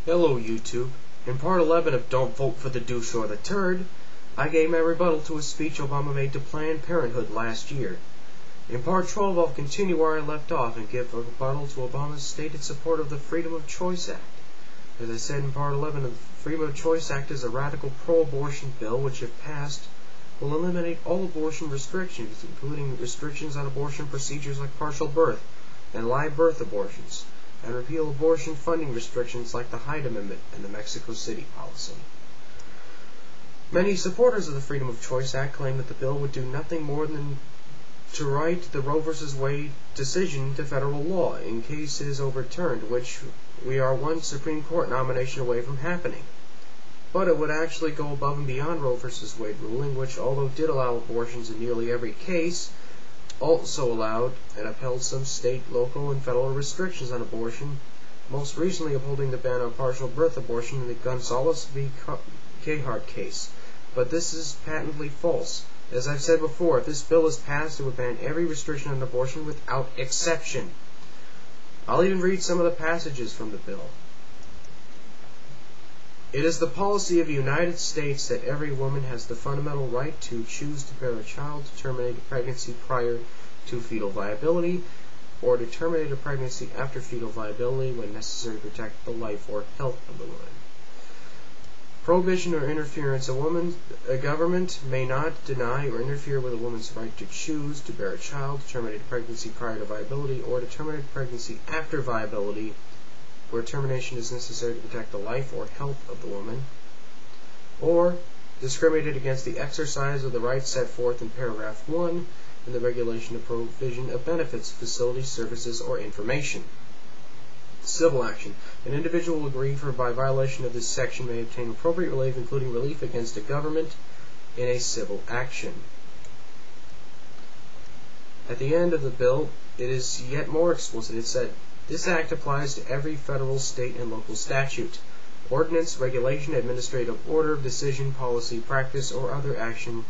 Hello YouTube. In Part 11 of Don't Vote for the Douche or the Turd, I gave my rebuttal to a speech Obama made to Planned Parenthood last year. In Part 12 I'll continue where I left off and give a rebuttal to Obama's stated support of the Freedom of Choice Act. As I said in Part 11, the Freedom of Choice Act is a radical pro-abortion bill which, if passed, will eliminate all abortion restrictions, including restrictions on abortion procedures like partial birth and live birth abortions, and repeal abortion funding restrictions like the Hyde Amendment and the Mexico City policy. Many supporters of the Freedom of Choice Act claim that the bill would do nothing more than to write the Roe v. Wade decision to federal law in case it is overturned, which we are one Supreme Court nomination away from happening. But it would actually go above and beyond Roe v. Wade ruling, which, although did allow abortions in nearly every case, also allowed and upheld some state, local, and federal restrictions on abortion, most recently upholding the ban on partial birth abortion in the Gonzales v. Cahart case. But this is patently false. As I've said before, if this bill is passed, it would ban every restriction on abortion without exception. I'll even read some of the passages from the bill. It is the policy of the United States that every woman has the fundamental right to choose to bear a child, to terminate a pregnancy prior to fetal viability, or to terminate a pregnancy after fetal viability when necessary to protect the life or health of the woman. Prohibition or interference. A government may not deny or interfere with a woman's right to choose to bear a child, to terminate a pregnancy prior to viability, or to terminate a pregnancy after viability, where termination is necessary to protect the life or health of the woman, or discriminated against the exercise of the rights set forth in paragraph 1 in the regulation of provision of benefits, facilities, services, or information. Civil action. An individual aggrieved by violation of this section may obtain appropriate relief, including relief against a government in a civil action. At the end of the bill, it is yet more explicit. It said, "This act applies to every federal, state, and local statute, ordinance, regulation, administrative order, decision, policy, practice, or other action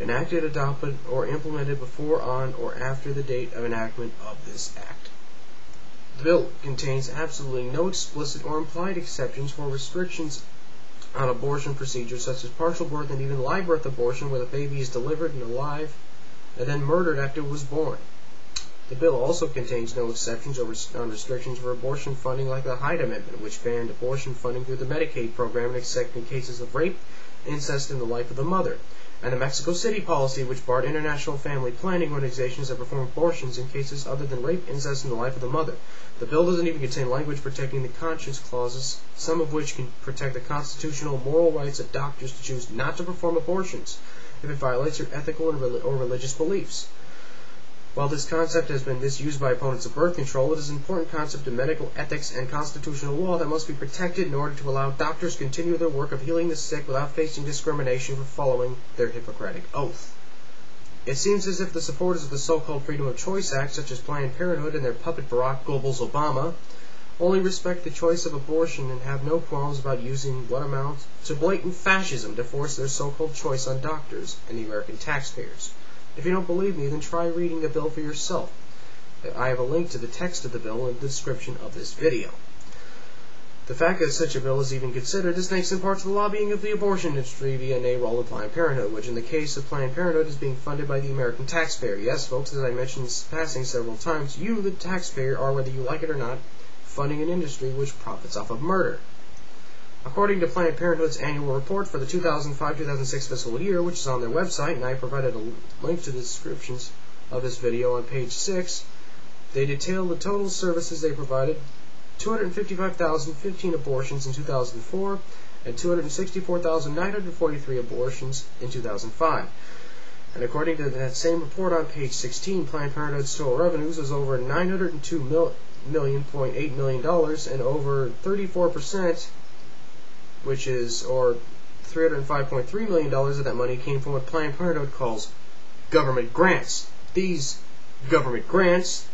enacted, adopted, or implemented before, on, or after the date of enactment of this act." The bill contains absolutely no explicit or implied exceptions for restrictions on abortion procedures such as partial birth and even live birth abortion, where the baby is delivered and alive and then murdered after it was born. The bill also contains no exceptions on restrictions for abortion funding like the Hyde Amendment, which banned abortion funding through the Medicaid program except in cases of rape, incest, and the life of the mother, and the Mexico City policy, which barred international family planning organizations that perform abortions in cases other than rape, incest, and the life of the mother. The bill doesn't even contain language protecting the conscience clauses, some of which can protect the constitutional and moral rights of doctors to choose not to perform abortions if it violates their ethical or religious beliefs. While this concept has been misused by opponents of birth control, it is an important concept of medical ethics and constitutional law that must be protected in order to allow doctors to continue their work of healing the sick without facing discrimination for following their Hippocratic oath. It seems as if the supporters of the so-called Freedom of Choice Act, such as Planned Parenthood and their puppet Barack Goebbels Obama, only respect the choice of abortion and have no qualms about using what amounts to blatant fascism to force their so-called choice on doctors and the American taxpayers. If you don't believe me, then try reading the bill for yourself. I have a link to the text of the bill in the description of this video. The fact that such a bill is even considered is thanks in part to the lobbying of the abortion industry via NARAL and Planned Parenthood, which in the case of Planned Parenthood is being funded by the American taxpayer. Yes, folks, as I mentioned in passing several times, you, the taxpayer, are, whether you like it or not, funding an industry which profits off of murder. According to Planned Parenthood's annual report for the 2005-2006 fiscal year, which is on their website, and I provided a link to the descriptions of this video on page 6, they detail the total services they provided: 255,015 abortions in 2004 and 264,943 abortions in 2005. And according to that same report on page 16, Planned Parenthood's total revenues was over $902.8 million, and over 34%, which is, or $305.3 million of that money came from what Planned Parenthood calls government grants. These government grants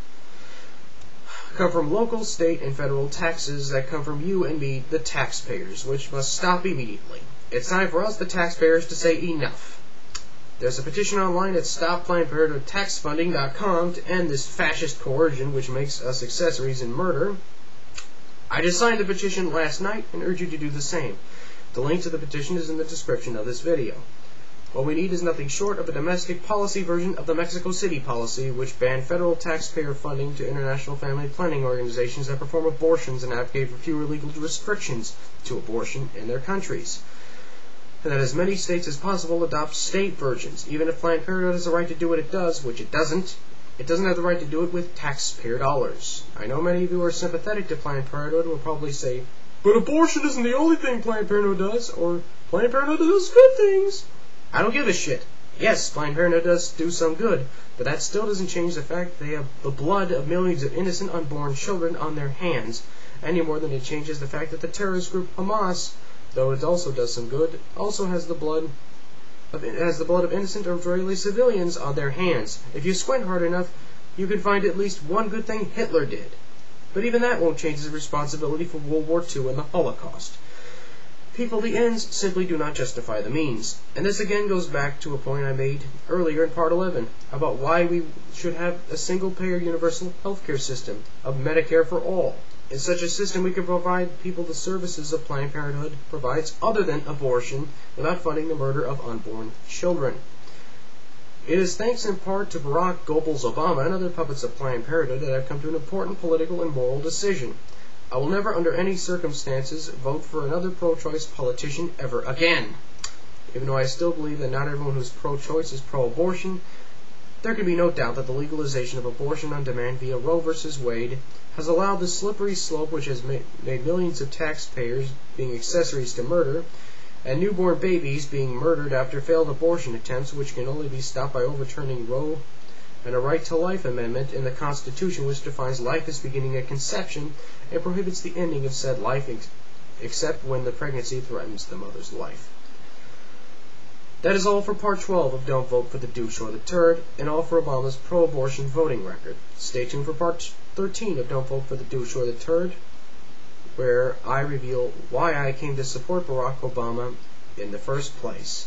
come from local, state, and federal taxes that come from you and me, the taxpayers, which must stop immediately. It's time for us, the taxpayers, to say enough. There's a petition online at StopPlannedParenthoodTaxFunding.com to end this fascist coercion which makes us accessories in murder. I just signed the petition last night and urge you to do the same. The link to the petition is in the description of this video. What we need is nothing short of a domestic policy version of the Mexico City policy, which banned federal taxpayer funding to international family planning organizations that perform abortions and advocate for fewer legal restrictions to abortion in their countries. And that as many states as possible adopt state versions. Even if Planned Parenthood has the right to do what it does, which it doesn't have the right to do it with taxpayer dollars. I know many of you are sympathetic to Planned Parenthood and will probably say, but abortion isn't the only thing Planned Parenthood does, or Planned Parenthood does good things. I don't give a shit. Yes, Planned Parenthood does do some good, but that still doesn't change the fact that they have the blood of millions of innocent unborn children on their hands, any more than it changes the fact that the terrorist group Hamas, though it also does some good, also has the blood of innocent Israeli civilians on their hands. If you squint hard enough, you can find at least one good thing Hitler did. But even that won't change his responsibility for World War II and the Holocaust. People, the ends simply do not justify the means. And this again goes back to a point I made earlier in Part 11 about why we should have a single-payer universal healthcare system of Medicare for all. In such a system, we can provide people the services of Planned Parenthood provides other than abortion without funding the murder of unborn children. It is thanks in part to Barack Goebbels Obama and other puppets of Planned Parenthood that I've come to an important political and moral decision. I will never, under any circumstances, vote for another pro-choice politician ever again. Even though I still believe that not everyone who's pro-choice is pro-abortion, there can be no doubt that the legalization of abortion on demand via Roe v. Wade has allowed the slippery slope which has made millions of taxpayers being accessories to murder, and newborn babies being murdered after failed abortion attempts, which can only be stopped by overturning Roe and a right to life amendment in the Constitution, which defines life as beginning at conception and prohibits the ending of said life except when the pregnancy threatens the mother's life. That is all for Part 12 of Don't Vote for the Douche or the Turd, and all for Obama's pro-abortion voting record. Stay tuned for Part 13 of Don't Vote for the Douche or the Turd, where I reveal why I came to support Barack Obama in the first place.